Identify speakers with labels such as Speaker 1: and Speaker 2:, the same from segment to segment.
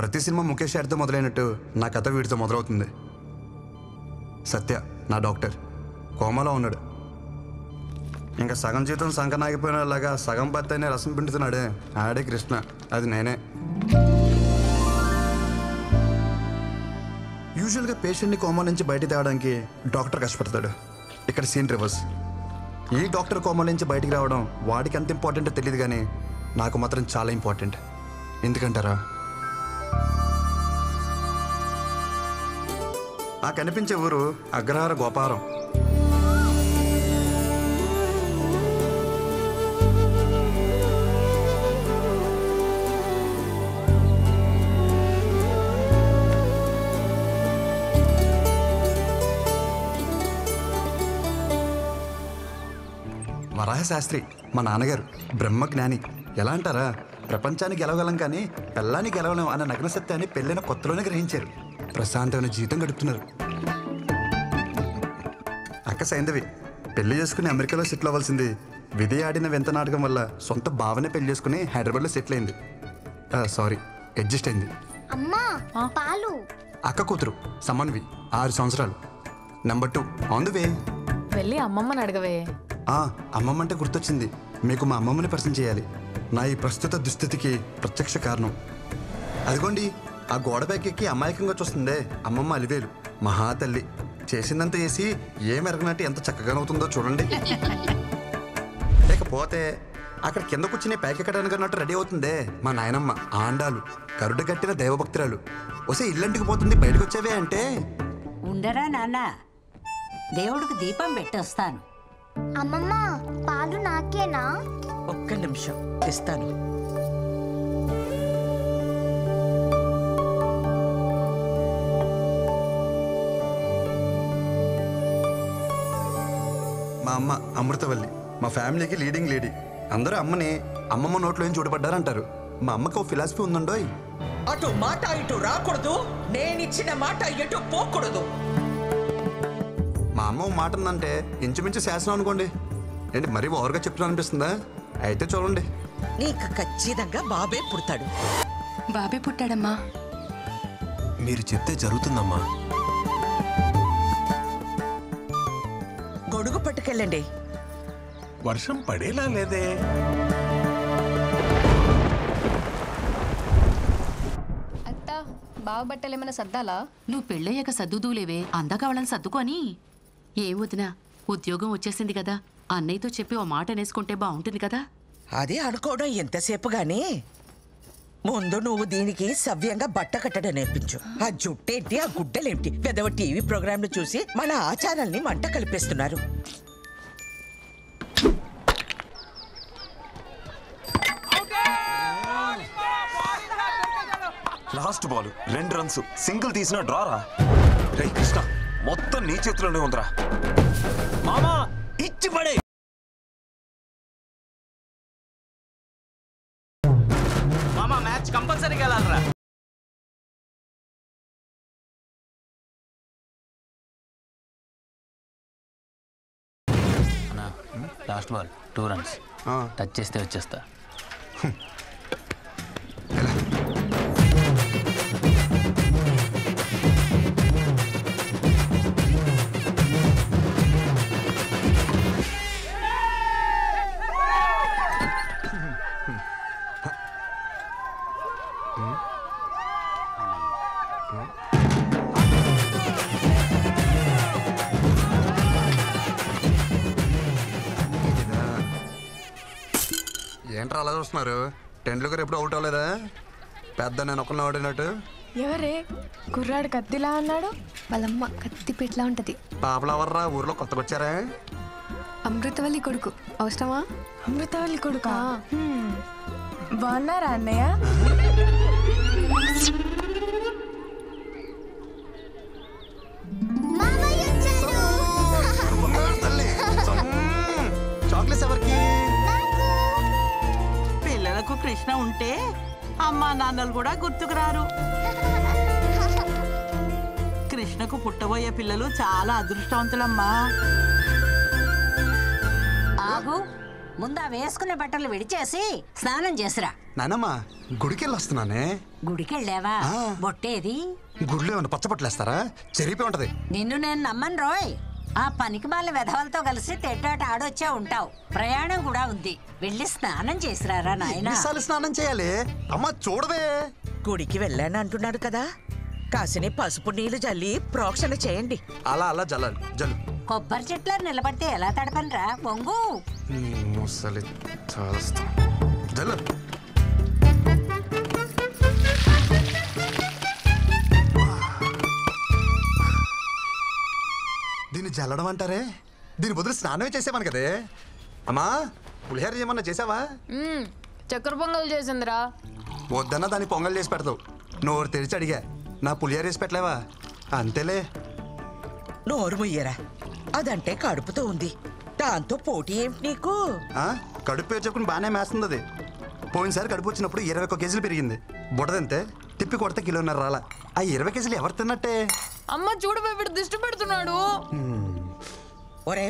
Speaker 1: ప్రతి సినిమా ముఖేష్ గారితో మొదలైనట్టు నా కథ వీడితో మొదలవుతుంది. సత్య నా డాక్టర్ కోమాలో ఉన్నాడు. ఇంకా సగం జీవితం సంకనాగిపోయినలాగా సగం భర్తనే రసం పిండుతున్నాడే ఆడే కృష్ణ, అది నేనే. యూజువల్గా పేషెంట్ని కోమా నుంచి బయట తేవడానికి డాక్టర్ కష్టపడతాడు. ఇక్కడ సీన్ రివర్స్. ఈ డాక్టర్ కోమా నుంచి బయటికి రావడం వాడికి ఎంత ఇంపార్టెంటో తెలియదు, కానీ నాకు మాత్రం చాలా ఇంపార్టెంట్. ఎందుకంటారా, ఆ కనిపించే ఊరు అగ్రహార గోపారం. వరాహశాస్త్రి మా నాన్నగారు బ్రహ్మజ్ఞాని. ఎలా అంటారా, ప్రపంచానికి గెలవగలం కానీ పెళ్ళాన్ని గెలవలేం అన్న నగ్న సత్యాన్ని పెళ్ళైన కొత్తలోనే గ్రహించారు. ప్రశాంతమైన జీవితం గడుపుతున్నారు. అక్క సైంధవి పెళ్లి చేసుకుని అమెరికాలో సెటిల్ అవ్వాల్సింది విధి ఆడిన వింత నాటకం వల్ల సొంత భావనే పెళ్లి చేసుకుని హైదరాబాద్లో సెటిల్ అయింది. సారీ, అడ్జస్ట్ అయింది. అక్క కూతురు సమన్వి 6 సంవత్సరాలు. Number 2 on the way.
Speaker 2: వెళ్ళి అమ్మమ్మని అడగవే.
Speaker 1: అమ్మమ్మ అంటే గుర్తొచ్చింది, మీకు మా అమ్మమ్మని పరిచయం చేయాలి. నా ఈ ప్రస్తుత దుస్థితికి ప్రత్యక్ష కారణం. అదిగోండి ఆ గోడ పైకెక్కి అమాయకంగా చూస్తుందే అమ్మమ్మ అలివేలు. మహాతల్లి చేసిందంతా చేసి ఏం ఎరగనట్టు ఎంత చక్కగానవుతుందో చూడండి. లేకపోతే అక్కడ కింద కూర్చుని పైకెక్కడానికి అన్నట్టు రెడీ అవుతుందే మా నాయనమ్మ ఆండాలు, కరుడు కట్టిన దైవభక్తురాలు. వస్తే ఇల్లంటికి పోతుంది, బయటకు వచ్చేవే అంటే.
Speaker 3: ఉండరా నాన్న, దేవుడికి దీపం పెట్టొస్తాను.
Speaker 4: అమ్మమ్మ పాలు నాకేనా?
Speaker 5: ఒక్క నిమిషం ఇస్తాను.
Speaker 1: మా అమ్మ అమృతవల్లి మా ఫ్యామిలీకి లీడింగ్ లేడీ. అందరూ అమ్మని అమ్మమ్మ నోట్లో ఏం చూడబడ్డారంటారు. మా అమ్మకి ఓ ఫిలాసఫీ ఉందండోయ్,
Speaker 5: అటు మాట ఇటు రాకూడదు, నేనిచ్చిన మాట ఎటు పోకూడదు.
Speaker 1: మా అమ్మ ఓ మాట ఉందంటే ఇంచుమించు శాసనం అనుకోండి. ఏంటి మరీ ఓవర్గా చెప్తున్నా అనిపిస్తుందా? అయితే చూడండి,
Speaker 5: నీకు ఖచ్చితంగా బాబే పుడతాడు.
Speaker 2: బాబే పుట్టాడమ్మా.
Speaker 6: మీరు చెప్తే జరుగుతుందమ్మా.
Speaker 5: గొడుగు పట్టుకెళ్ళండి.
Speaker 6: వర్షం పడేలా లేదే.
Speaker 2: అత్త బావ బట్టలు ఏమైనా సర్దాలా?
Speaker 7: నువ్వు పెళ్ళయ్యాక సర్దుదూలేవే, అందాక వాళ్ళని సర్దుకొని. ఏం వదినా, ఉద్యోగం వచ్చేసింది కదా, అన్నయ్యతో చెప్పి ఓ మాట అనేసుకుంటే బాగుంటుంది కదా.
Speaker 5: అదే అనుకోవడం ఎంతసేపు గానీ ముందు నువ్వు దీనికి సవ్యంగా బట్ట కట్టడం నేర్పించు. ఆ జుట్టేంటి, ఆ గుడ్డలేంటి, పెదవ టీవీ ప్రోగ్రాంలు చూసి మన ఆచారాల్ని మంట కలిపేస్తున్నారు.
Speaker 6: లాస్ట్ బాల్ 2 రన్స్, సింగిల్ తీసిన డ్రారా. రే కృష్ణ, మొత్తం నీ చేతిలోనే ఉందిరా. మామా ఇచ్చి పడే.
Speaker 8: మామా మ్యాచ్ కంపల్సరీగా వెళ్ళాలరా.
Speaker 9: లాస్ట్ బాల్ 2 రన్స్, టచ్ చేస్తే వచ్చేస్తా.
Speaker 1: ఏంట్రా అలా చూస్తున్నారు? టెండూల్కర్ ఎప్పుడు అవుట్ అవ్వలేదా? పెద్ద నేను ఒకరిని ఆడినట్టు.
Speaker 2: ఎవరే కుర్రాడు కత్తిలా అన్నాడు? వాళ్ళమ్మ కత్తి పెట్లా ఉంటది.
Speaker 1: పాపలవర్రా ఊర్లో కొత్తగా వచ్చారా?
Speaker 2: అమృతవల్లి కొడుకు. అవసరమా? అమృతవల్లి కొడుకా? బాగున్నారా అన్నయ్య?
Speaker 1: చాక్లెట్స్ ఎవరికి?
Speaker 10: పిల్లలకు కృష్ణ ఉంటే అమ్మా నాన్నలు కూడా గుర్తుకురారు. కృష్ణకు పుట్టబోయే పిల్లలు చాలా అదృష్టవంతులమ్మా.
Speaker 3: ఆగు, ముందు ఆ వేసుకునే బట్టలు విడిచేసి స్నానం చేసిరా.
Speaker 1: నానమ్మ గుడికి వెళ్ళి వస్తున్నానే.
Speaker 3: గుడికెళ్ళావా? బొట్టేది?
Speaker 1: గుడిలో ఏమన్నా పచ్చబట్టలేస్తారా? చెరిపి ఉంటది.
Speaker 3: నిన్ను నేను నమ్మను రోయ్. ఆ పనికి మాల వెధవలతో కలిసి తెట్టాట ఆడొచ్చే ఉంటావు. ప్రయాణం కూడా ఉంది. వెళ్ళి స్నానం చేసిరారా నాయనా.
Speaker 1: ఎన్నిసార్లు స్నానం చేయాలి? అమ్మ చూడవే.
Speaker 5: గుడికి వెళ్ళాను అంటున్నాడు కదా, కాసిని పసుపు నీళ్లు జల్లి ప్రోక్షణ చేయండి.
Speaker 1: అలా అలా జల్లాలి. జల్లు.
Speaker 3: కొబ్బరి చెట్ల నిలబడితే ఎలా తడపనరా బొంగు?
Speaker 1: ముసలి చేస్తా. జల్లు. దీన్ని జల్లడం అంటారే? దీని బదులు స్నానమే చేసేవాను కదే. అమ్మా పులిహోర ఏమన్నా చేసావా?
Speaker 2: చక్కెర పొంగల్ చేసిందిరా.
Speaker 1: వద్దన్నా దాన్ని పొంగల్ చేసి పెడతావు. నోరు తెరిచి అడిగా, నా పులిహోర వేసి పెట్టలేవా? అంతేలే.
Speaker 5: నోరు ముయ్యరా, అదంటే కడుపుతో ఉంది, దాంతో పోటీ ఏమిటి నీకు?
Speaker 1: కడుపు చెప్పుకుని బాగానే మేస్తుంది అది. పోయినసారి కడుపు వచ్చినప్పుడు 21 కేజీలు పెరిగింది. బుడదంతే తిప్పి కొడితే 1.5 కిలో రాలా. ఆ 20 కేజీలు ఎవరు తిన్నట్టే?
Speaker 2: అమ్మ చూడు వీడు దిష్టి పెడుతున్నాడు.
Speaker 5: ఒరే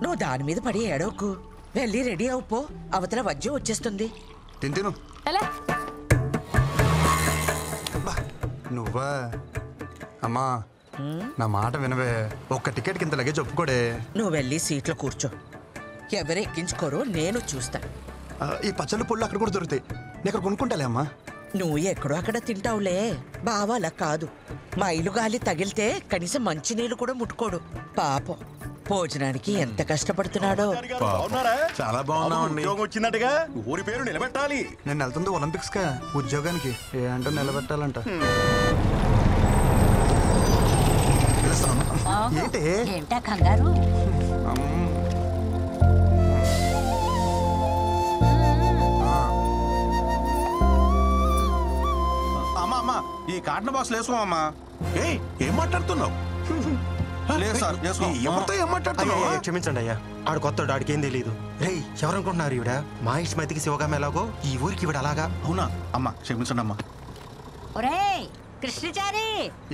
Speaker 5: నువ్వు దాని మీద పడి ఏడవకు, వెళ్ళి రెడీ అవుపో, అవతల వజ్జం వచ్చేస్తుంది.
Speaker 1: తిను. నువ్వా? అమ్మా నా మాట వినవే. ఒక్క టికెట్ కింద లగేజ్ ఒప్పుకోడే.
Speaker 5: నువ్వు వెళ్ళి సీట్లో కూర్చో, ఎవరు ఎక్కించుకోరో నేను చూస్తా.
Speaker 1: ఈ పచ్చళ్ళు పొళ్ళు అక్కడ కూడా దొరుకుతాయి. నేను ఇక్కడ కొనుక్కుంటాలే అమ్మా.
Speaker 5: నువ్వు ఎక్కడో అక్కడ తింటావులే, బావా అలా కాదు. మైలు గాలి తగిలితే కనీసం మంచినీళ్ళు కూడా ముట్టుకోడు. పాపం భోజనానికి ఎంత కష్టపడుతున్నాడో.
Speaker 6: చాలా బాగున్నామండి.
Speaker 11: వచ్చిందటగా ఊరి పేరు నిలబెట్టాలి.
Speaker 1: నేను వెళ్తుంది ఒలింపిక్స్ కా ఉద్యోగానికి. ఏంటో నిలబెట్టాలంట.
Speaker 3: ఏంటా కంగారు?
Speaker 11: అమ్మా ఈ కాటన్ బాక్స్ వేసుకోమమ్మా. ఏం మాట్లాడుతున్నావు? లేదు సార్, ఎవరితో ఏం మాట్లాడుతున్నావు?
Speaker 12: క్షమించండి అయ్యా, ఆడు కొత్త ఆడికి ఏం తెలియదు. రేయ్ ఎవరనుకుంటున్నారు ఈవిడ? మా ఇష్టమైతికి శివగామ ఎలాగో ఈ ఊరికి ఈవిడ అలాగా.
Speaker 11: అవునా అమ్మా, క్షమించండి అమ్మా.
Speaker 3: ఒరేయ్ కృష్ణచారి,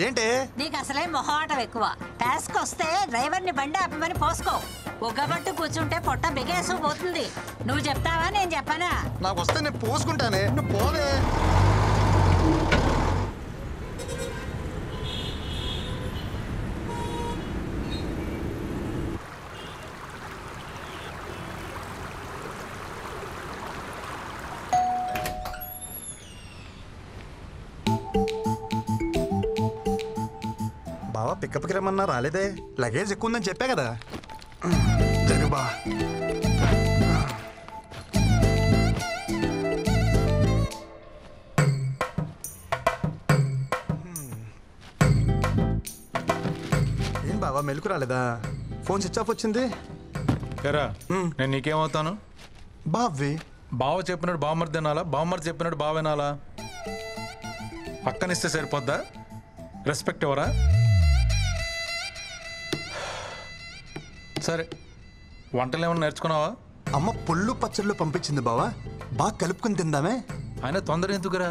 Speaker 1: ఏంటి
Speaker 3: నీకు అసలే మొహమాటం ఎక్కువ. టాస్క్ వస్తే డ్రైవర్ని బండి ఆపమని పోసుకో. ఒగ్గబట్టు కూర్చుంటే పొట్ట బిగేసు పోతుంది. నువ్వు చెప్తావా నేను చెప్పనా?
Speaker 1: నాకు వస్తే నేను పోసుకుంటానే, నువ్వు పోవే. బావా పికప్కి రమ్మన్నా రాలేదే. లగేజ్ ఎక్కువ ఉందని చెప్పా కదా. జరుబా ఏం బావా మెలకు రాలేదా? ఫోన్ స్విచ్ ఆఫ్ వచ్చింది.
Speaker 13: నేను నీకేమవుతాను?
Speaker 1: బావి.
Speaker 13: బావ చెప్పినట్టు బావమరి తినాలా, బావమరి చెప్పినట్టు బావ వినాలా? పక్కనిస్తే సరిపోద్దా? రెస్పెక్ట్ ఎవరా? సరే, వంటలు ఏమైనా నేర్చుకున్నావా?
Speaker 1: అమ్మ పుల్లు పచ్చళ్ళు పంపించింది బావా, బాగా కలుపుకుని తిందామే.
Speaker 13: ఆయన తొందర ఎందుకురా?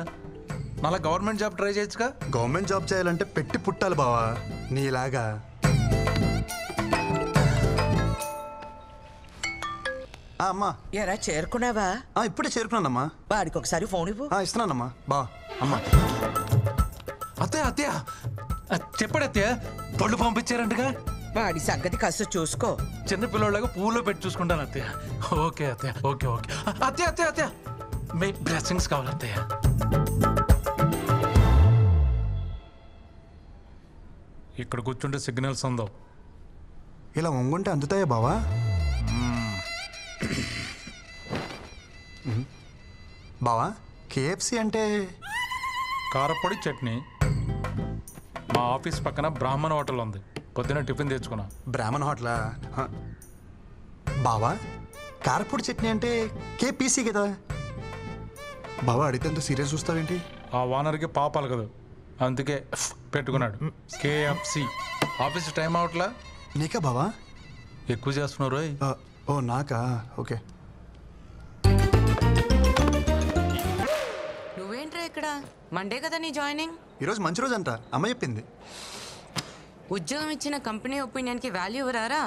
Speaker 13: మళ్ళా గవర్నమెంట్ జాబ్ ట్రై చేయొచ్చుగా.
Speaker 1: గవర్నమెంట్ జాబ్ చేయాలంటే పెట్టి పుట్టాలి బావా, నీలాగా. అమ్మా
Speaker 5: ఎరా చేరుకున్నావా?
Speaker 1: ఇప్పుడే చేరుకున్నానమ్మా.
Speaker 5: వాడికి ఒకసారి ఫోన్ ఇవ్వు.
Speaker 1: ఇస్తున్నానమ్మా. బా అమ్మా.
Speaker 13: అత్తయ్య అత్తయ్య చెప్పాడు అత్తయ్య, పళ్ళు పంపించారంటగా.
Speaker 5: వాడి సంగతి కాస్త చూసుకో.
Speaker 13: చిన్న పిల్లలాగా పువ్వులో పెట్టి చూసుకుంటాను అత్తయ్య. ఓకే అత్తయ్య, ఓకే ఓకే. అత్తయ్య అత్తయ్య అత్తయ్య మీ బ్లెస్సింగ్స్ కావాలి అత్తయ్య. ఇక్కడ కూర్చుంటే సిగ్నల్స్ ఉందో.
Speaker 1: ఇలా వంగుంటే అందుతాయా బావా? బావా కేఎఫ్సి అంటే?
Speaker 13: కారపొడి చట్నీ. మా ఆఫీస్ పక్కన బ్రాహ్మణ హోటల్ ఉంది, పొద్దున టిఫిన్ తెచ్చుకున్నా.
Speaker 1: బ్రాహ్మణ హోటలా? బావా కారపొడి చట్నీ అంటే కేపీసీ కదా బావా. అడిగితే ఎంత సీరియస్ చూస్తావేంటి?
Speaker 13: ఆ ఓనర్కి పాపాలు కదా, అందుకే పెట్టుకున్నాడు కేఎఫ్సి. Office time అవట్లా.
Speaker 1: నీకా బావా?
Speaker 13: ఎక్కువ చేస్తున్నారు.
Speaker 1: ఓ నాకా? ఓకే.
Speaker 14: నువ్వేంట్రా ఇక్కడ? మండే కదా నీ జాయినింగ్?
Speaker 1: ఈరోజు మంచి రోజు అంట, అమ్మ చెప్పింది.
Speaker 14: ఉద్యోగం ఇచ్చిన కంపెనీ ఒపీనియన్కి వాల్యూ ఇవ్వరారా?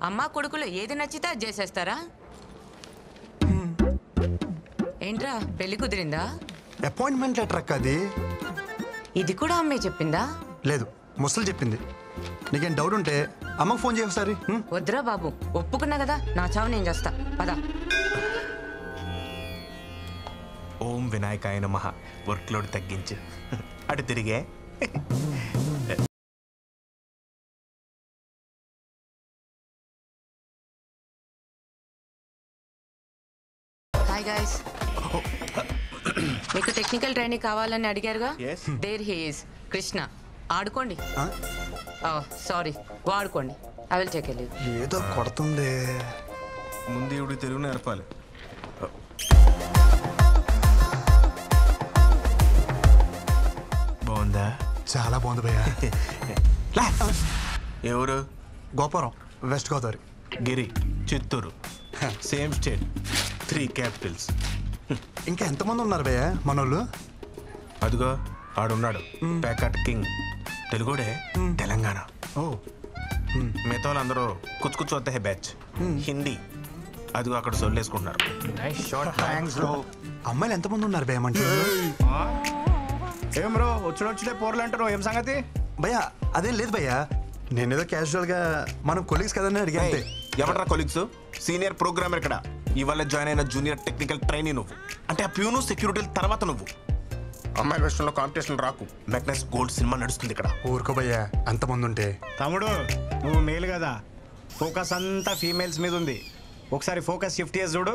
Speaker 14: అమ్మా కొడుకులు ఏది నచ్చితే అది చేసేస్తారా? ఏంట్రా పెళ్లి కుదిరిందా?
Speaker 1: అపాయింట్మెంట్ లెటర్ అక్క అది.
Speaker 14: ఇది కూడా అమ్మే చెప్పిందా?
Speaker 1: లేదు, ముసలు చెప్పింది. నీకేం డౌట్ ఉంటే అమ్మకు ఫోన్ చేయ ఒకసారి.
Speaker 14: వద్దురా బాబు, ఒప్పుకున్నా కదా, నా చావు నేను చేస్తా. పద.
Speaker 11: ఓం వినాయకాయ నమః. వర్క్ లోడ్ తగ్గించు. అటు తిరిగే.
Speaker 14: Hi guys. మీకు టెక్నికల్ ట్రైనింగ్ కావాలని అడిగారుగా? There he is Krishna. ఆడుకోండి. సారీ, వాడుకోండి. I will take leave.
Speaker 1: ఏదో కొడుతుంది.
Speaker 11: ముందు ఇవి తెలుగు నేర్పాలి. బాగుందా?
Speaker 1: చాలా బాగుంది భయ్యా.
Speaker 11: ఎవరు?
Speaker 1: Gopuram, West Godavari.
Speaker 11: Giri, Chittoor. Same state, 3 capitals.
Speaker 1: ఇంకా ఎంతమంది ఉన్నారు భయ్యా మనోళ్ళు?
Speaker 11: అదిగో ఆడున్నాడు, ప్యాకట్ కింగ్. తెలుగుడే, తెలంగాణ. మిగతా వాళ్ళందరూ కుచ్చు వద్ద బ్యాచ్ హిందీ. అదిగో అక్కడ సొల్లేసుకుంటున్నారు.
Speaker 1: అమ్మాయిలు ఎంతమంది ఉన్నారు భయ్యా మన టీంలో?
Speaker 15: ఏం బ్రో వచ్చుడే పోర్లు అంటారు, ఏం సంగతి?
Speaker 1: భయ్యా అదేం లేదు భయ్యా, నేనేదో క్యాజువల్ గా మనం కొలీగ్స్ కదని అడిగా అంతే.
Speaker 11: ఎవరా కొలీగ్స్? సీనియర్ ప్రోగ్రామర్ ఇక్కడ. ఇవాళ జాయిన్ అయిన జూనియర్ టెక్నికల్ ట్రైనీ నువ్వు. అంటే ఆ ప్యూను సెక్యూరిటీ తర్వాత నువ్వు. అమ్మాయి విషయంలో కాంపిటీషన్ రాకు. మెగ్నస్ గోల్డ్ సినిమా నడుస్తుంది ఇక్కడ.
Speaker 1: ఊరుకో భయ్యా, అంతమంది ఉంటే.
Speaker 15: తమ్ముడు నువ్వు మేలు కదా, ఫోకస్ అంతా ఫీమేల్స్ మీద ఉంది. ఒకసారి ఫోకస్ షిఫ్ట్ చేసి చూడు.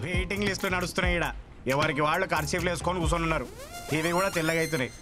Speaker 15: వెయిటింగ్ లిస్ట్ నడుస్తున్నాయి ఇక్కడ. ఎవరికి వాళ్ళు కర్చీఫ్లు వేసుకొని కూర్చొని ఉన్నారు. ఇవి కూడా తెల్లగా అవుతున్నాయి.